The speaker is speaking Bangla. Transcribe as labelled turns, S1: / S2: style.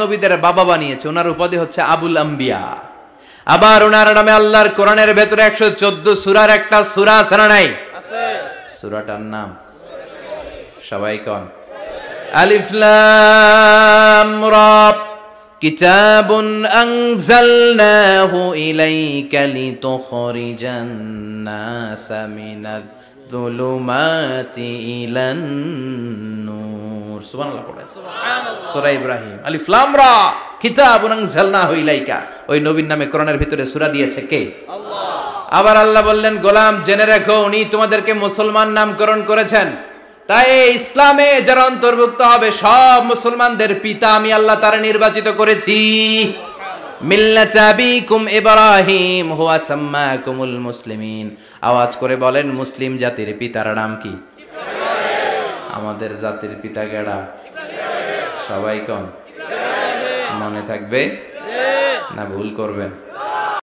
S1: নবীদের বাবা বানিয়েছে। ওনার উপাধি হচ্ছে আবুল আম্বিয়া। আবার ওনার নামে আল্লাহর কোরআনের ভেতরে 114 সূরার একটা সূরা আছে না নাই? আছে। সূরাটার নাম সবাই কোন? আলিফ লাম রা। কিতাবুন আনজালনাহু ইলাইকা লিতুখরিজান নাসা মিনাল যুলুমাতি ইলান নূর। সুবহানাল্লাহ পড়েন। সুবহানাল্লাহ। সূরা ইব্রাহিম। আলিফ লাম রা কিতাবুন আনজালনাহু ইলাইকা। ওই নবীর নামে কোরআনের ভিতরে সূরা দিয়েছে কে? আল্লাহ। আবার আল্লাহ বললেন, গোলাম জেনে রাখো উনি তোমাদেরকে মুসলমান নামকরণ করেছেন। তাই ইসলামে যারা অন্তর্ভুক্ত হবে সব মুসলমানদের পিতা আমি আল্লাহ তারা নির্বাচিত করেছি। মিল্লাত আবিকুম ইব্রাহিম হুয়া সাম্মাকুমুল মুসলিমিন। আওয়াজ করে বলেন, মুসলিম জাতির পিতার নাম কি? ইব্রাহিম। আমাদের জাতির পিতা কেডা? ইব্রাহিম। সবাই কোন? ইব্রাহিম। মনে থাকবে না ভুল করবেন?